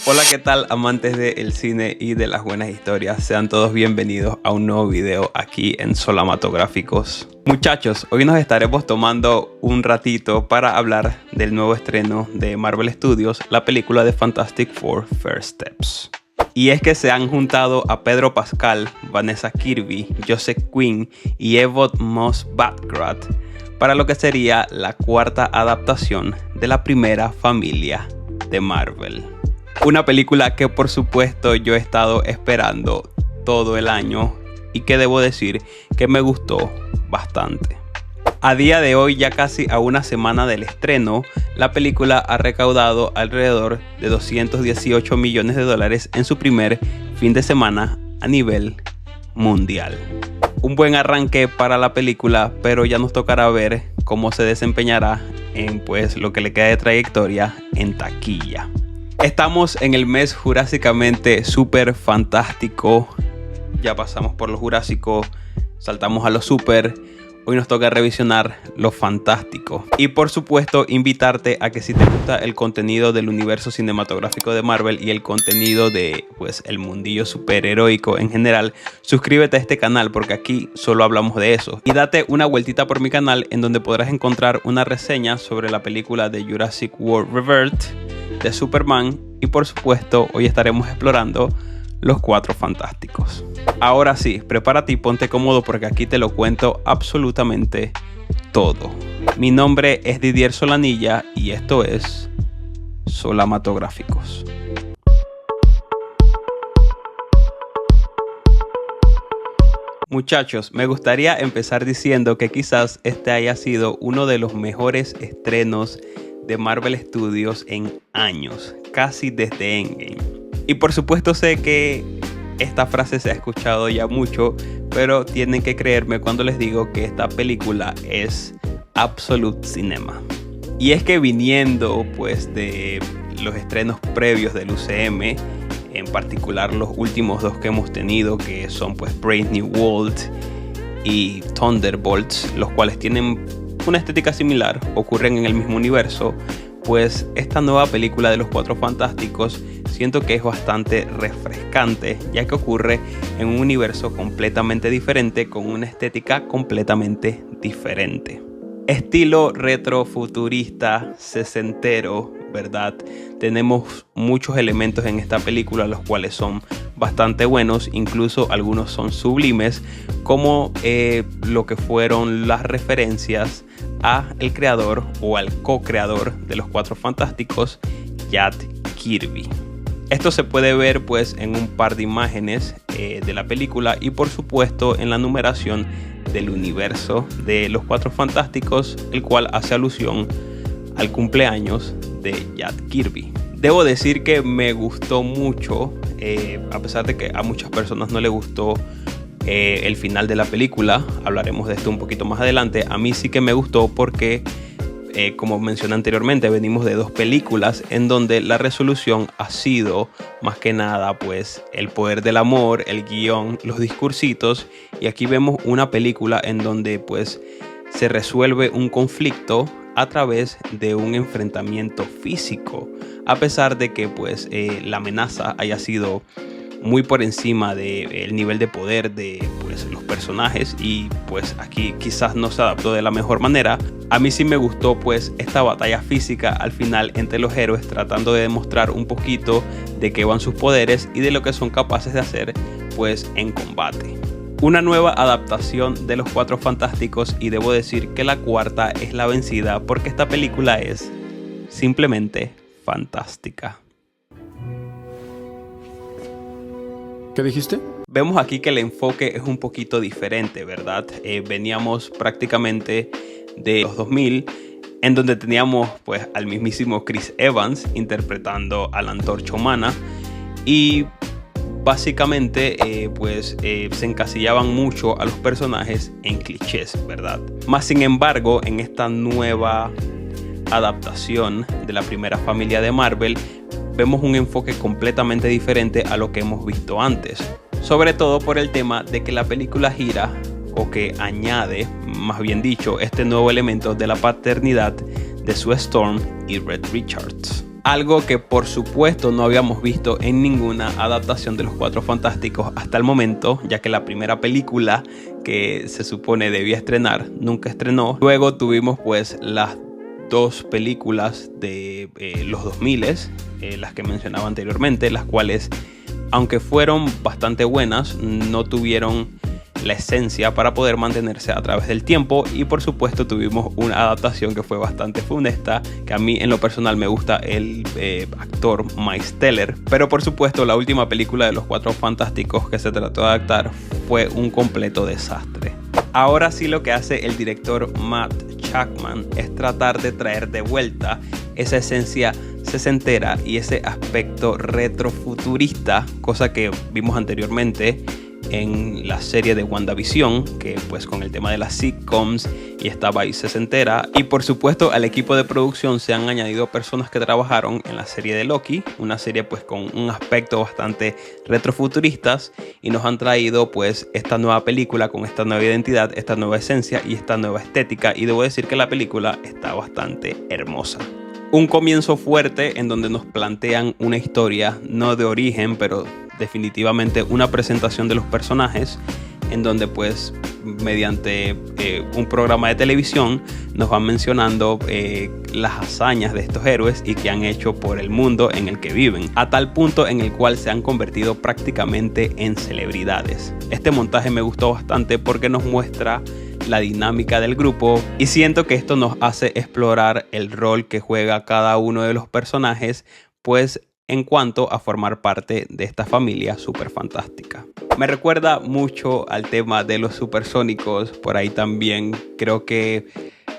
Hola, ¿qué tal, amantes del cine y de las buenas historias? Sean todos bienvenidos a un nuevo video aquí en Solamatográficos. Muchachos, hoy nos estaremos tomando un ratito para hablar del nuevo estreno de Marvel Studios, la película de Fantastic Four: First Steps. Y es que se han juntado a Pedro Pascal, Vanessa Kirby, Joseph Quinn y Ebot Moss-Baccarat para lo que sería la cuarta adaptación de la primera familia de Marvel. Una película que por supuesto yo he estado esperando todo el año y que debo decir que me gustó bastante. A día de hoy, ya casi a una semana del estreno, la película ha recaudado alrededor de $218 millones en su primer fin de semana a nivel mundial. Un buen arranque para la película, pero ya nos tocará ver cómo se desempeñará en lo que le queda de trayectoria en taquilla. Estamos en el mes jurásicamente súper fantástico. Ya pasamos por lo jurásico, saltamos a lo súper. Hoy nos toca revisionar lo fantástico. Y por supuesto, invitarte a que si te gusta el contenido del universo cinematográfico de Marvel y el contenido de el mundillo superheroico en general, suscríbete a este canal porque aquí solo hablamos de eso. Y date una vueltita por mi canal en donde podrás encontrar una reseña sobre la película de Jurassic World Rebirth, de Superman, y por supuesto hoy estaremos explorando los Cuatro Fantásticos. Ahora sí, prepárate y ponte cómodo porque aquí te lo cuento absolutamente todo. Mi nombre es Didier Solanilla y esto es Solamatográficos. Muchachos, me gustaría empezar diciendo que quizás este haya sido uno de los mejores estrenos de Marvel Studios en años, casi desde Endgame. Y por supuesto sé que esta frase se ha escuchado ya mucho, pero tienen que creerme cuando les digo que esta película es Absolute Cinema. Y es que viniendo de los estrenos previos del UCM, en particular los últimos dos que hemos tenido, que son Brave New World y Thunderbolts, los cuales tienen una estética similar, ocurren en el mismo universo, esta nueva película de los Cuatro Fantásticos siento que es bastante refrescante, ya que ocurre en un universo completamente diferente con una estética completamente diferente. Estilo retrofuturista, sesentero, ¿verdad? Tenemos muchos elementos en esta película, los cuales son bastante buenos, incluso algunos son sublimes, como lo que fueron las referencias a el creador o al co-creador de los Cuatro Fantásticos, Jack Kirby. Esto se puede ver en un par de imágenes de la película y por supuesto en la numeración del universo de los Cuatro Fantásticos, el cual hace alusión al cumpleaños de Jack Kirby. Debo decir que me gustó mucho, a pesar de que a muchas personas no les gustó el final de la película. Hablaremos de esto un poquito más adelante. A mí sí que me gustó porque como mencioné anteriormente, venimos de dos películas en donde la resolución ha sido más que nada el poder del amor, el guión, los discursitos, y aquí vemos una película en donde se resuelve un conflicto a través de un enfrentamiento físico, a pesar de que la amenaza haya sido muy por encima del nivel de poder de los personajes y aquí quizás no se adaptó de la mejor manera. A mí sí me gustó esta batalla física al final entre los héroes, tratando de demostrar un poquito de qué van sus poderes y de lo que son capaces de hacer en combate. Una nueva adaptación de los Cuatro Fantásticos, y debo decir que la cuarta es la vencida porque esta película es simplemente fantástica. ¿Qué dijiste? Vemos aquí que el enfoque es un poquito diferente, ¿verdad? Veníamos prácticamente de los 2000, en donde teníamos al mismísimo Chris Evans interpretando a la Antorcha Humana y básicamente se encasillaban mucho a los personajes en clichés, ¿verdad? Más sin embargo, en esta nueva adaptación de la primera familia de Marvel, vemos un enfoque completamente diferente a lo que hemos visto antes, sobre todo por el tema de que la película gira, o que añade, más bien dicho, este nuevo elemento de la paternidad de Sue Storm y Reed Richards. algo que por supuesto no habíamos visto en ninguna adaptación de Los Cuatro Fantásticos hasta el momento, ya que la primera película que se supone debía estrenar nunca estrenó. Luego tuvimos pues las dos películas de los 2000, las que mencionaba anteriormente, las cuales, aunque fueron bastante buenas, no tuvieron la esencia para poder mantenerse a través del tiempo. Y por supuesto tuvimos una adaptación que fue bastante funesta, que a mí en lo personal me gusta el actor Miles Teller, pero por supuesto la última película de Los Cuatro Fantásticos que se trató de adaptar fue un completo desastre. Ahora sí, lo que hace el director Matt Shakman es tratar de traer de vuelta esa esencia sesentera y ese aspecto retrofuturista, cosa que vimos anteriormente en la serie de WandaVision, que pues con el tema de las sitcoms y esta vibe sesentera. Y por supuesto al equipo de producción se han añadido personas que trabajaron en la serie de Loki, una serie pues con un aspecto bastante retrofuturistas, y nos han traído pues esta nueva película con esta nueva identidad, esta nueva esencia y esta nueva estética, y debo decir que la película está bastante hermosa. Un comienzo fuerte en donde nos plantean una historia no de origen, pero definitivamente una presentación de los personajes, en donde pues mediante un programa de televisión nos van mencionando las hazañas de estos héroes y que han hecho por el mundo en el que viven, a tal punto en el cual se han convertido prácticamente en celebridades. Este montaje me gustó bastante porque nos muestra la dinámica del grupo, y siento que esto nos hace explorar el rol que juega cada uno de los personajes, pues en cuanto a formar parte de esta familia súper fantástica. Me recuerda mucho al tema de los supersónicos. Por ahí también creo que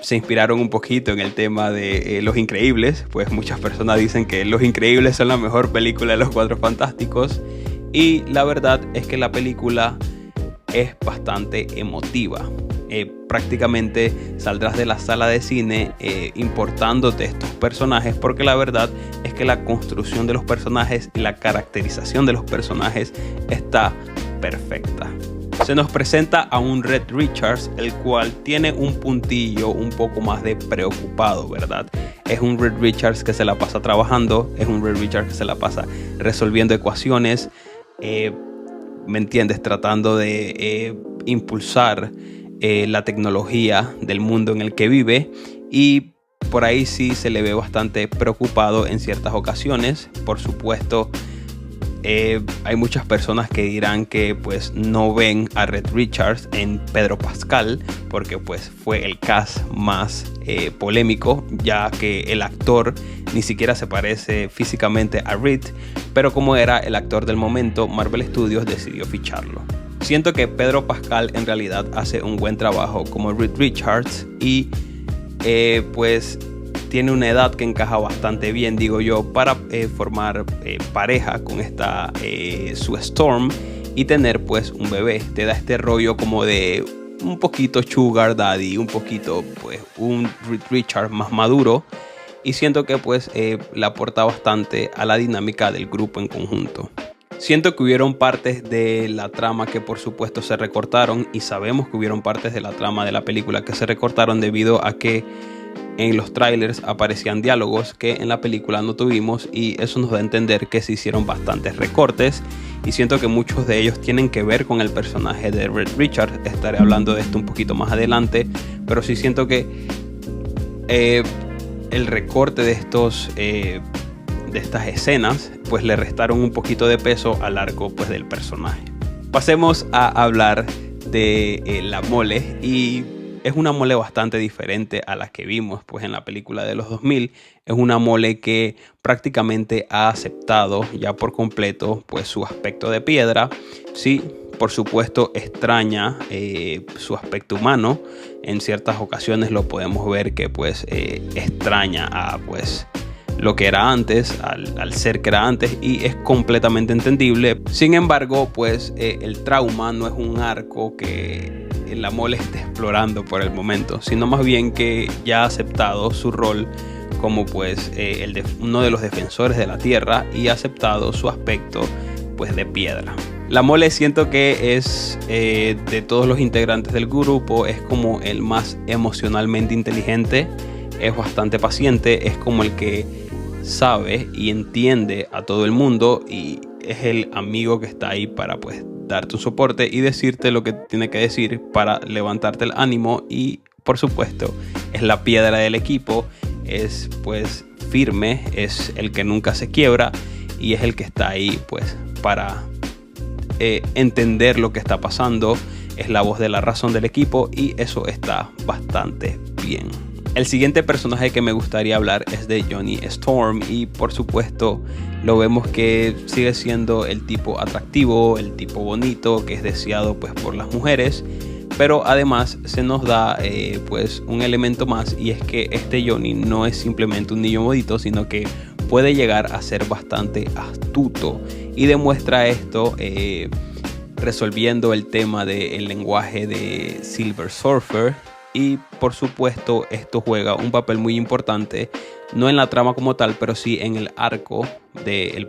se inspiraron un poquito en el tema de Los Increíbles, pues muchas personas dicen que Los Increíbles son la mejor película de Los Cuatro Fantásticos, y la verdad es que la película es bastante emotiva. Prácticamente saldrás de la sala de cine importándote estos personajes, porque la verdad es que la construcción de los personajes y la caracterización de los personajes está perfecta. Se nos presenta a un Reed Richards, el cual tiene un puntillo un poco más de preocupado, ¿verdad? Es un Reed Richards que se la pasa trabajando, es un Reed Richards que se la pasa resolviendo ecuaciones, ¿me entiendes? Tratando de impulsar la tecnología del mundo en el que vive, y por ahí sí se le ve bastante preocupado en ciertas ocasiones. Por supuesto, hay muchas personas que dirán que pues no ven a Reed Richards en Pedro Pascal, porque pues fue el cast más polémico, ya que el actor ni siquiera se parece físicamente a Reed, pero como era el actor del momento, Marvel Studios decidió ficharlo. Siento que Pedro Pascal en realidad hace un buen trabajo como Reed Richards, y pues tiene una edad que encaja bastante bien, digo yo, para formar pareja con esta Sue Storm y tener pues un bebé. Te da este rollo como de un poquito Sugar Daddy, un poquito pues un Reed Richards más maduro, y siento que pues le aporta bastante a la dinámica del grupo en conjunto. Siento que hubieron partes de la trama que por supuesto se recortaron, y sabemos que hubieron partes de la trama de la película que se recortaron debido a que en los trailers aparecían diálogos que en la película no tuvimos, y eso nos da a entender que se hicieron bastantes recortes, y siento que muchos de ellos tienen que ver con el personaje de Reed Richards. Estaré hablando de esto un poquito más adelante, pero sí siento que el recorte de estas escenas pues le restaron un poquito de peso al arco pues del personaje. Pasemos a hablar de la mole, y es una mole bastante diferente a la que vimos pues en la película de los 2000. Es una mole que prácticamente ha aceptado ya por completo pues su aspecto de piedra. Sí, por supuesto extraña su aspecto humano. En ciertas ocasiones lo podemos ver que pues extraña a pues lo que era antes, al ser que era antes, y es completamente entendible. Sin embargo, pues el trauma no es un arco que la mole esté explorando por el momento, sino más bien que ya ha aceptado su rol como pues uno de los defensores de la tierra, y ha aceptado su aspecto pues de piedra. La mole siento que es de todos los integrantes del grupo es como el más emocionalmente inteligente, es bastante paciente, es como el que sabe y entiende a todo el mundo y es el amigo que está ahí para pues darte un soporte y decirte lo que tiene que decir para levantarte el ánimo, y por supuesto es la piedra del equipo, es pues firme, es el que nunca se quiebra y es el que está ahí pues para entender lo que está pasando, es la voz de la razón del equipo y eso está bastante bien. El siguiente personaje que me gustaría hablar es de Johnny Storm y por supuesto lo vemos que sigue siendo el tipo atractivo, el tipo bonito que es deseado pues por las mujeres, pero además se nos da pues un elemento más, y es que este Johnny no es simplemente un niño bonito, sino que puede llegar a ser bastante astuto y demuestra esto resolviendo el tema del lenguaje de Silver Surfer. Y por supuesto esto juega un papel muy importante, no en la trama como tal, pero sí en el arco de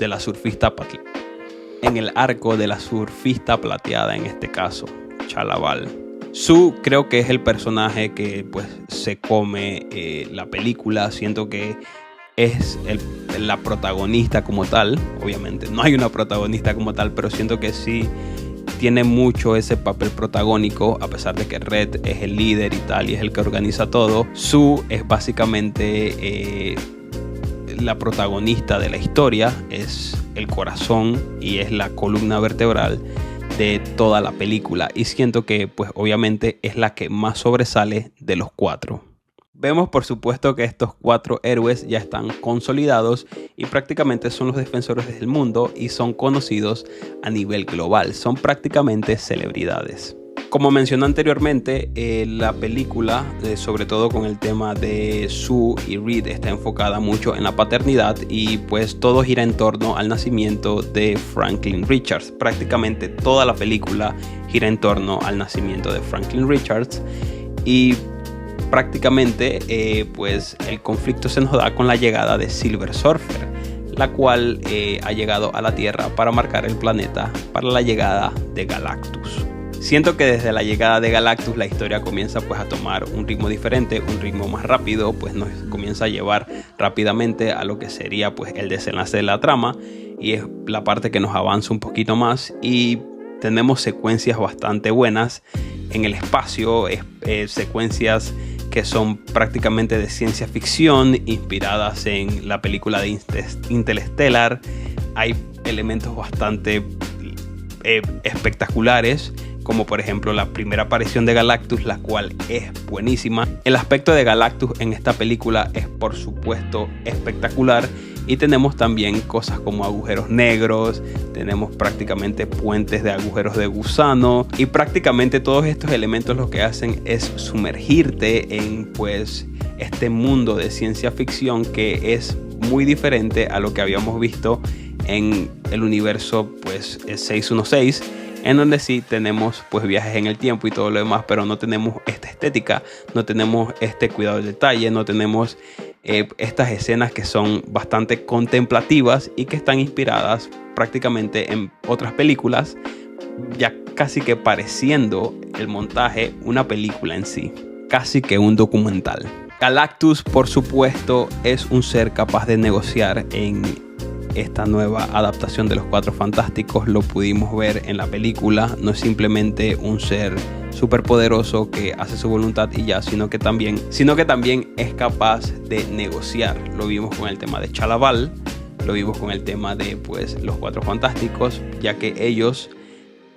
la surfista plateada, en este caso, Shalla-Bal. Sue creo que es el personaje que pues se come la película. Siento que es la protagonista como tal. Obviamente no hay una protagonista como tal, pero siento que sí tiene mucho ese papel protagónico, a pesar de que Red es el líder y tal y es el que organiza todo. Sue es básicamente la protagonista de la historia, es el corazón y es la columna vertebral de toda la película, y siento que pues obviamente es la que más sobresale de los cuatro. Vemos por supuesto que estos cuatro héroes ya están consolidados y prácticamente son los defensores del mundo y son conocidos a nivel global, son prácticamente celebridades. Como mencioné anteriormente, la película, sobre todo con el tema de Sue y Reed, está enfocada mucho en la paternidad y pues todo gira en torno al nacimiento de Franklin Richards. Prácticamente toda la película gira en torno al nacimiento de Franklin Richards, y prácticamente pues el conflicto se nos da con la llegada de Silver Surfer, la cual ha llegado a la Tierra para marcar el planeta para la llegada de Galactus. Siento que desde la llegada de Galactus la historia comienza pues a tomar un ritmo diferente, un ritmo más rápido, pues nos comienza a llevar rápidamente a lo que sería pues el desenlace de la trama, y es la parte que nos avanza un poquito más y tenemos secuencias bastante buenas en el espacio, secuencias que son prácticamente de ciencia ficción inspiradas en la película de Interstellar. Hay elementos bastante espectaculares, como por ejemplo la primera aparición de Galactus, la cual es buenísima. El aspecto de Galactus en esta película es por supuesto espectacular, y tenemos también cosas como agujeros negros, tenemos prácticamente puentes de agujeros de gusano, y prácticamente todos estos elementos lo que hacen es sumergirte en pues este mundo de ciencia ficción que es muy diferente a lo que habíamos visto en el universo pues 616, en donde sí tenemos pues viajes en el tiempo y todo lo demás, pero no tenemos esta estética, no tenemos este cuidado del detalle, no tenemos estas escenas que son bastante contemplativas y que están inspiradas prácticamente en otras películas, ya casi que pareciendo el montaje una película en sí, casi que un documental. Galactus, por supuesto, es un ser capaz de negociar en esta nueva adaptación de los Cuatro Fantásticos. Lo pudimos ver en la película, no es simplemente un ser súper poderoso que hace su voluntad y ya, sino que también es capaz de negociar. Lo vimos con el tema de Shalla-Bal, lo vimos con el tema de pues los Cuatro Fantásticos, ya que ellos,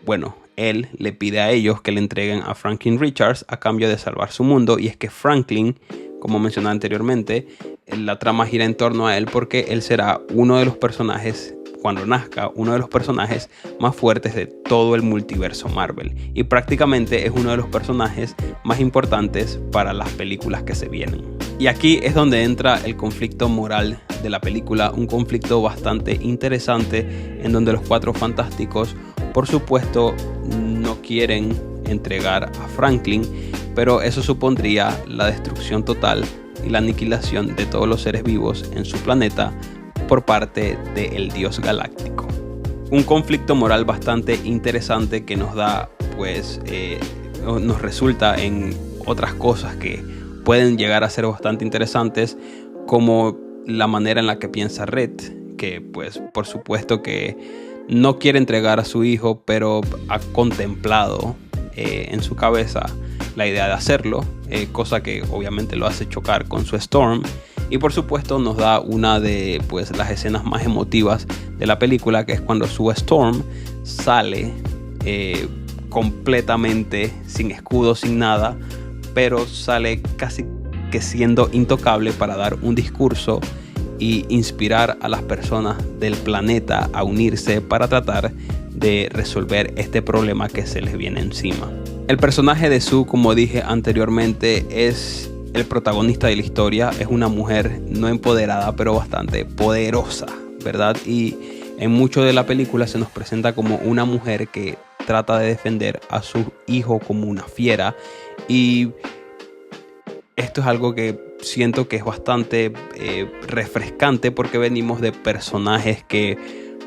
bueno, él le pide a ellos que le entreguen a Franklin Richards a cambio de salvar su mundo, y es que Franklin, como mencioné anteriormente, la trama gira en torno a él porque él será uno de los personajes, cuando nazca, uno de los personajes más fuertes de todo el multiverso Marvel, y prácticamente es uno de los personajes más importantes para las películas que se vienen. Y aquí es donde entra el conflicto moral de la película, un conflicto bastante interesante en donde los Cuatro Fantásticos, por supuesto, no quieren entregar a Franklin, pero eso supondría la destrucción total y la aniquilación de todos los seres vivos en su planeta por parte del dios galáctico. Un conflicto moral bastante interesante que nos da, pues, nos resulta en otras cosas que pueden llegar a ser bastante interesantes, como la manera en la que piensa Red, que pues por supuesto que no quiere entregar a su hijo, pero ha contemplado en su cabeza la idea de hacerlo, cosa que obviamente lo hace chocar con su Storm. Y por supuesto nos da una de pues las escenas más emotivas de la película, que es cuando su Storm sale completamente sin escudo, sin nada, pero sale casi que siendo intocable para dar un discurso y inspirar a las personas del planeta a unirse para tratar de resolver este problema que se les viene encima. El personaje de Sue, como dije anteriormente, es el protagonista de la historia. Es una mujer no empoderada, pero bastante poderosa, ¿verdad? Y en mucho de la película se nos presenta como una mujer que trata de defender a su hijo como una fiera. Y esto es algo que siento que es bastante refrescante, porque venimos de personajes que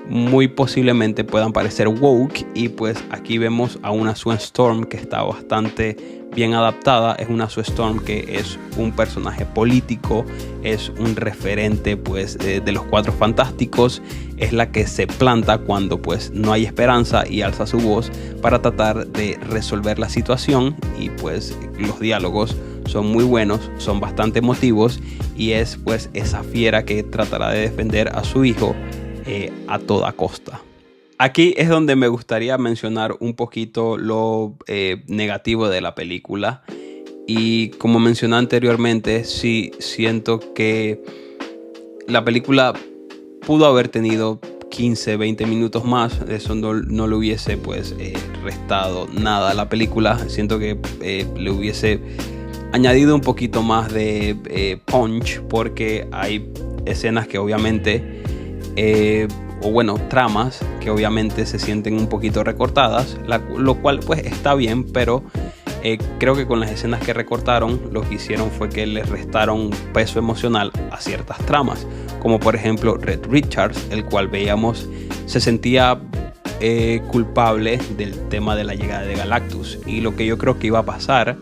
muy posiblemente puedan parecer woke, y pues aquí vemos a una Sue Storm que está bastante bien adaptada. Es una Sue Storm que es un personaje político, es un referente pues de los Cuatro Fantásticos, es la que se planta cuando pues no hay esperanza y alza su voz para tratar de resolver la situación. Y pues los diálogos son muy buenos, son bastante emotivos, y es pues esa fiera que tratará de defender a su hijo a toda costa. Aquí es donde me gustaría mencionar un poquito lo negativo de la película. Y como mencioné anteriormente, sí siento que la película pudo haber tenido 15-20 minutos más. Eso no le hubiese pues restado nada a la película. Siento que le hubiese añadido un poquito más de punch, porque hay escenas que obviamente tramas que obviamente se sienten un poquito recortadas, lo cual pues está bien, pero creo que con las escenas que recortaron, lo que hicieron fue que les restaron peso emocional a ciertas tramas, como por ejemplo Red Richards, el cual veíamos se sentía culpable del tema de la llegada de Galactus, y lo que yo creo que iba a pasar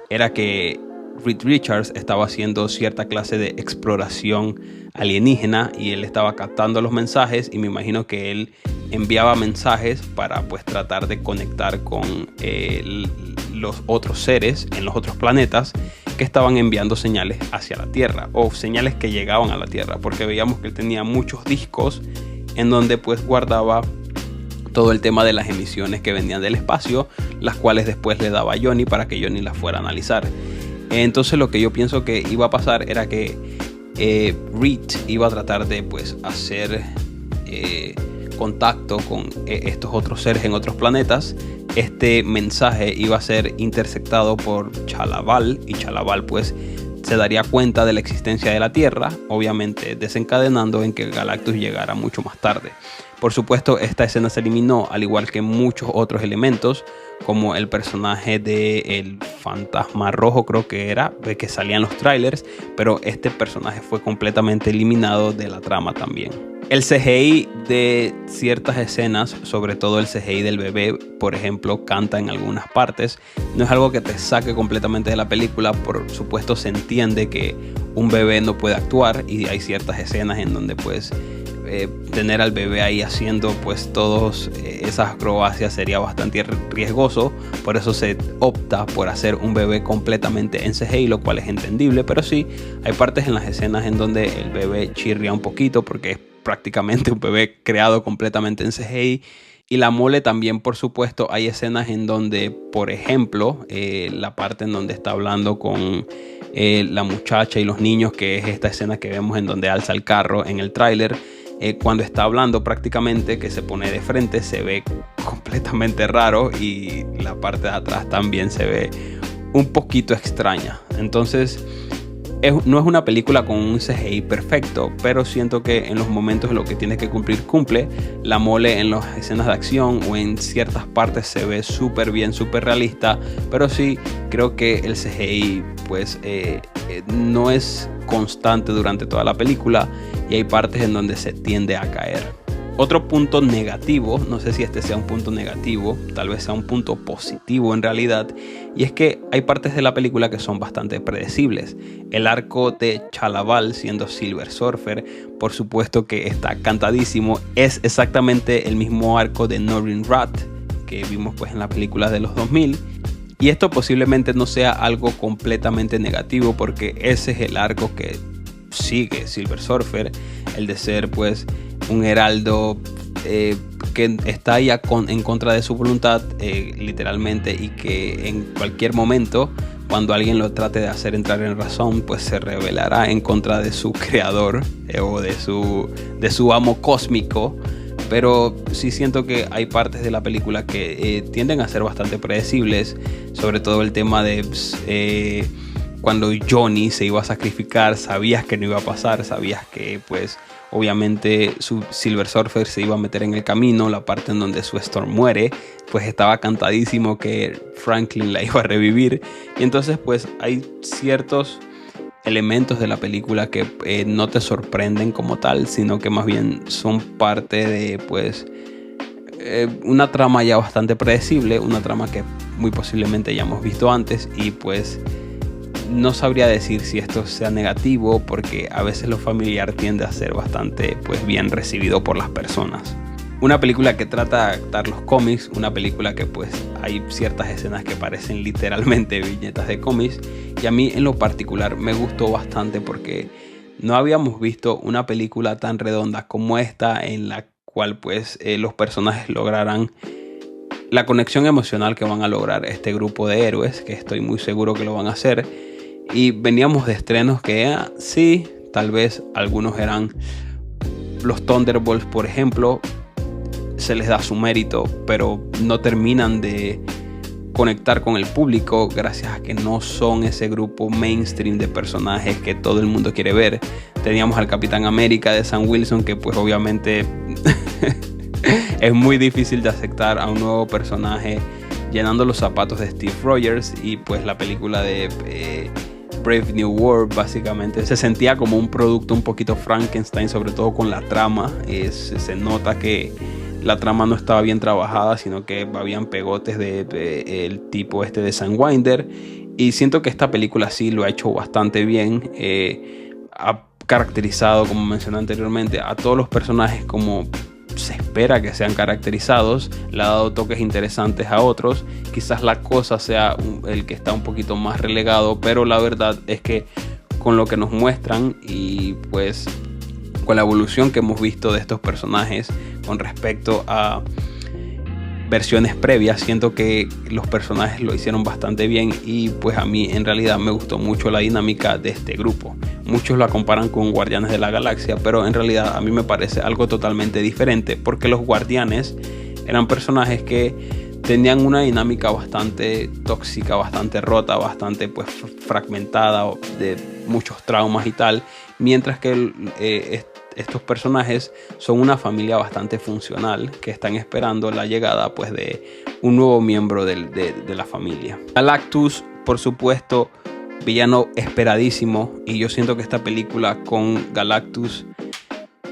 era que Reed Richards estaba haciendo cierta clase de exploración alienígena, y él estaba captando los mensajes, y me imagino que él enviaba mensajes para pues tratar de conectar con los otros seres en los otros planetas que estaban enviando señales hacia la Tierra, o señales que llegaban a la Tierra, porque veíamos que él tenía muchos discos en donde pues guardaba todo el tema de las emisiones que venían del espacio, las cuales después le daba a Johnny para que Johnny las fuera a analizar. Entonces lo que yo pienso que iba a pasar era que Reed iba a tratar de pues hacer contacto con estos otros seres en otros planetas. Este mensaje iba a ser interceptado por Chalaval, y Chalaval pues se daría cuenta de la existencia de la Tierra, obviamente desencadenando en que Galactus llegara mucho más tarde. Por supuesto, esta escena se eliminó, al igual que muchos otros elementos, como el personaje del fantasma rojo, creo que era, que salía en los trailers, pero este personaje fue completamente eliminado de la trama también. El CGI de ciertas escenas, sobre todo el CGI del bebé, por ejemplo, canta en algunas partes. No es algo que te saque completamente de la película. Por supuesto, se entiende que un bebé no puede actuar, y hay ciertas escenas en donde pues tener al bebé ahí haciendo pues todas esas acrobacias sería bastante riesgoso. Por eso se opta por hacer un bebé completamente en CGI, lo cual es entendible. Pero sí, hay partes en las escenas en donde el bebé chirría un poquito, porque es prácticamente un bebé creado completamente en CGI. Y la mole también, por supuesto, hay escenas en donde, por ejemplo, la parte en donde está hablando con la muchacha y los niños, que es esta escena que vemos en donde alza el carro en el tráiler. Cuando está hablando prácticamente, que se pone de frente, se ve completamente raro, y la parte de atrás también se ve un poquito extraña. Entonces no es una película con un CGI perfecto, pero siento que en los momentos en los que tiene que cumplir, cumple. La mole en las escenas de acción o en ciertas partes se ve súper bien, súper realista, pero sí creo que el CGI pues no es constante durante toda la película, y hay partes en donde se tiende a caer. Otro punto negativo, no sé si este sea un punto negativo, tal vez sea un punto positivo en realidad, y es que hay partes de la película que son bastante predecibles. El arco de Chalaval siendo Silver Surfer, por supuesto que está cantadísimo, es exactamente el mismo arco de Norrin Rath que vimos pues en las películas de los 2000. Y esto posiblemente no sea algo completamente negativo, porque ese es el arco que sigue Silver Surfer, el de ser pues un heraldo que está ahí en contra de su voluntad, literalmente, y que en cualquier momento, cuando alguien lo trate de hacer entrar en razón, pues se rebelará en contra de su creador o de su amo cósmico. Pero sí siento que hay partes de la película que tienden a ser bastante predecibles, sobre todo el tema de cuando Johnny se iba a sacrificar, sabías que no iba a pasar, sabías que pues obviamente su Silver Surfer se iba a meter en el camino. La parte en donde Sue Storm muere, pues estaba cantadísimo que Franklin la iba a revivir, y entonces pues hay ciertos elementos de la película que no te sorprenden como tal, sino que más bien son parte de pues una trama ya bastante predecible, una trama que muy posiblemente ya hemos visto antes, y pues no sabría decir si esto sea negativo, porque a veces lo familiar tiende a ser bastante pues bien recibido por las personas. Una película que trata de adaptar los cómics, una película que pues hay ciertas escenas que parecen literalmente viñetas de cómics, y a mí en lo particular me gustó bastante porque no habíamos visto una película tan redonda como esta, en la cual pues los personajes lograrán la conexión emocional que van a lograr este grupo de héroes, que estoy muy seguro que lo van a hacer. Y veníamos de estrenos que sí, tal vez algunos eran los Thunderbolts, por ejemplo, se les da su mérito, pero no terminan de conectar con el público gracias a que no son ese grupo mainstream de personajes que todo el mundo quiere ver. Teníamos al Capitán América de Sam Wilson, que pues obviamente es muy difícil de aceptar a un nuevo personaje llenando los zapatos de Steve Rogers, y pues la película de Brave New World básicamente se sentía como un producto un poquito Frankenstein, sobre todo con la trama. Se nota que la trama no estaba bien trabajada, sino que habían pegotes el tipo este de Sam Winder, y siento que esta película sí lo ha hecho bastante bien. Ha caracterizado, como mencioné anteriormente, a todos los personajes como se espera que sean caracterizados, le ha dado toques interesantes a otros. Quizás la cosa sea el que está un poquito más relegado, pero la verdad es que con lo que nos muestran y pues con la evolución que hemos visto de estos personajes con respecto a versiones previas, siento que los personajes lo hicieron bastante bien, y pues a mí en realidad me gustó mucho la dinámica de este grupo. Muchos la comparan con Guardianes de la Galaxia, pero en realidad a mí me parece algo totalmente diferente, porque los Guardianes eran personajes que tenían una dinámica bastante tóxica, bastante rota, bastante pues fragmentada, de muchos traumas y tal, mientras que estos personajes son una familia bastante funcional que están esperando la llegada pues de un nuevo miembro de la familia. Galactus, por supuesto, villano esperadísimo, y yo siento que esta película con Galactus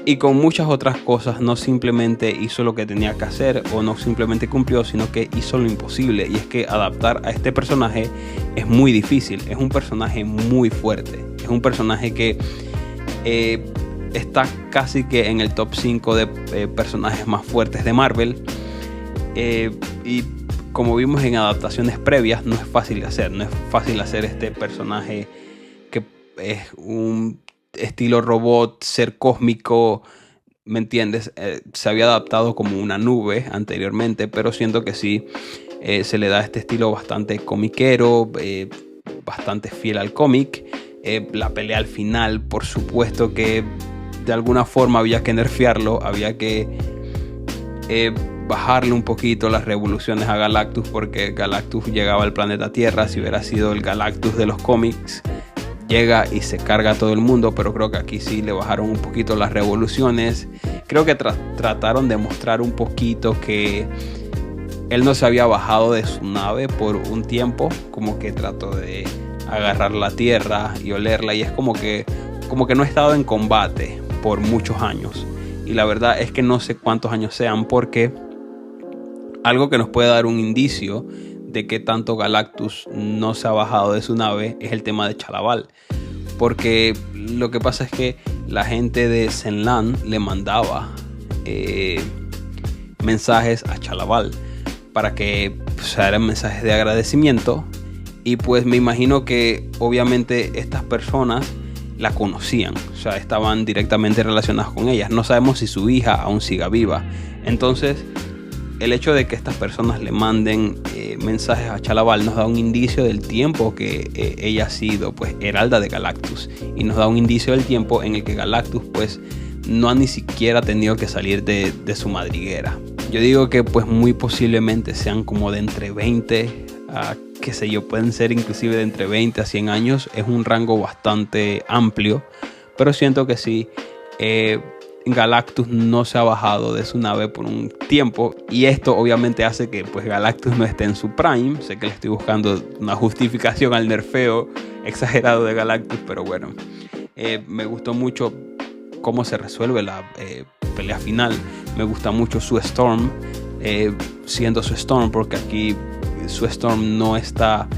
y con muchas otras cosas no simplemente hizo lo que tenía que hacer o no simplemente cumplió, sino que hizo lo imposible, y es que adaptar a este personaje es muy difícil. Es un personaje muy fuerte, es un personaje que está casi que en el top 5 de personajes más fuertes de Marvel, y como vimos en adaptaciones previas, no es fácil hacer este personaje que es un estilo robot, ser cósmico, ¿me entiendes? Se había adaptado como una nube anteriormente, pero siento que sí se le da este estilo bastante comiquero, bastante fiel al cómic. La pelea al final, por supuesto que de alguna forma había que nerfearlo, había que bajarle un poquito las revoluciones a Galactus, porque Galactus llegaba al planeta Tierra. Si hubiera sido el Galactus de los cómics, llega y se carga a todo el mundo, pero creo que aquí sí le bajaron un poquito las revoluciones. Creo que trataron de mostrar un poquito que él no se había bajado de su nave por un tiempo, como que trató de agarrar la Tierra y olerla, y es como que no ha estado en combate por muchos años, y la verdad es que no sé cuántos años sean, porque algo que nos puede dar un indicio de que tanto Galactus no se ha bajado de su nave es el tema de Chalabal, porque lo que pasa es que la gente de Zenlan le mandaba mensajes a Chalabal para que eran mensajes de agradecimiento, y pues me imagino que obviamente estas personas la conocían, o sea, estaban directamente relacionadas con ellas. No sabemos si su hija aún siga viva. Entonces el hecho de que estas personas le manden mensajes a Chalabal nos da un indicio del tiempo que ella ha sido pues heralda de Galactus, y nos da un indicio del tiempo en el que Galactus pues no ha ni siquiera tenido que salir de su madriguera. Yo digo que pues muy posiblemente sean como de entre 20 a qué sé yo, pueden ser inclusive de entre 20 a 100 años. Es un rango bastante amplio, pero siento que sí, Galactus no se ha bajado de su nave por un tiempo, y esto obviamente hace que pues Galactus no esté en su prime. Sé que le estoy buscando una justificación al nerfeo exagerado de Galactus, pero bueno, me gustó mucho cómo se resuelve la pelea final. Me gusta mucho Sue Storm siendo Sue Storm, porque aquí Sue Storm no está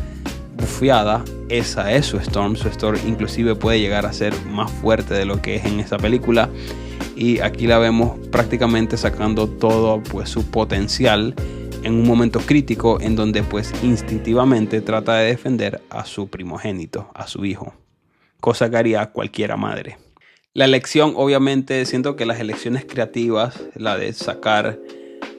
bufeada. Esa es Sue Storm. Sue Storm inclusive puede llegar a ser más fuerte de lo que es en esa película, y aquí la vemos prácticamente sacando todo pues su potencial en un momento crítico en donde pues instintivamente trata de defender a su primogénito, a su hijo, cosa que haría cualquiera madre. La elección, obviamente, siento que las elecciones creativas, la de sacar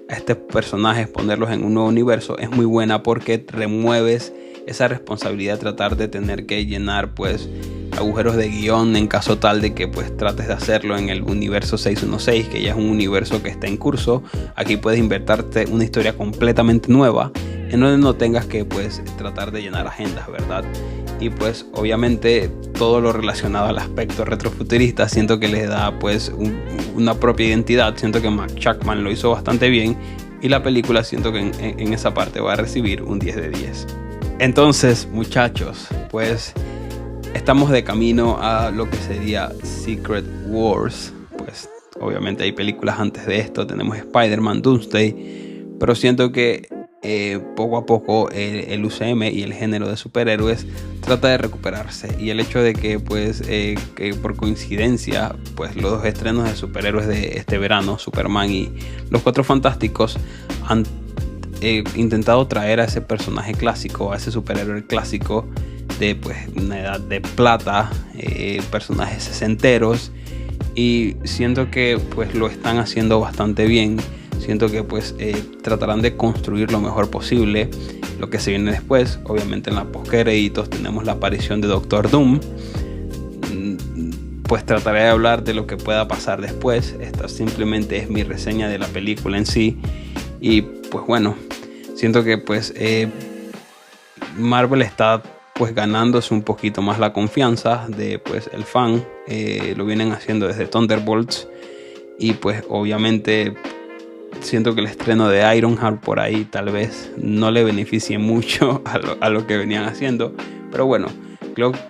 a estos personajes, ponerlos en un nuevo universo, es muy buena, porque remueves esa responsabilidad de tratar de tener que llenar pues agujeros de guión en caso tal de que pues trates de hacerlo en el universo 616, que ya es un universo que está en curso. Aquí puedes inventarte una historia completamente nueva en donde no tengas que pues tratar de llenar agendas, ¿verdad? Y pues obviamente todo lo relacionado al aspecto retrofuturista siento que le da pues una propia identidad. Siento que Mark Chapman lo hizo bastante bien, y la película siento que en esa parte va a recibir un 10 de 10. Entonces, muchachos, pues estamos de camino a lo que sería Secret Wars. Pues obviamente hay películas antes de esto. Tenemos Spider-Man, Doomsday, pero siento que poco a poco el UCM y el género de superhéroes trata de recuperarse, y el hecho de que pues que por coincidencia pues los dos estrenos de superhéroes de este verano, Superman y Los Cuatro Fantásticos, han intentado traer a ese personaje clásico, a ese superhéroe clásico de pues una edad de plata, personajes sesenteros, y siento que pues lo están haciendo bastante bien. Siento que pues tratarán de construir lo mejor posible lo que se viene después. Obviamente en la postcréditos tenemos la aparición de Doctor Doom. Pues trataré de hablar de lo que pueda pasar después. Esta simplemente es mi reseña de la película en sí. Y pues bueno, siento que pues Marvel está pues ganándose un poquito más la confianza de pues el fan. Lo vienen haciendo desde Thunderbolts, y pues obviamente siento que el estreno de Ironheart por ahí tal vez no le beneficie mucho a lo que venían haciendo, pero bueno,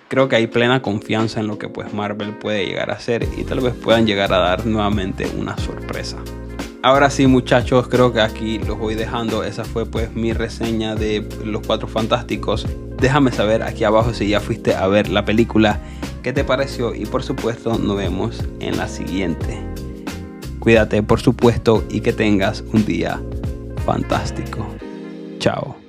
creo que hay plena confianza en lo que pues Marvel puede llegar a hacer, y tal vez puedan llegar a dar nuevamente una sorpresa. Ahora sí, muchachos, creo que aquí los voy dejando. Esa fue pues mi reseña de Los Cuatro Fantásticos. Déjame saber aquí abajo si ya fuiste a ver la película, qué te pareció, y por supuesto nos vemos en la siguiente. Cuídate, por supuesto, y que tengas un día fantástico. Chao.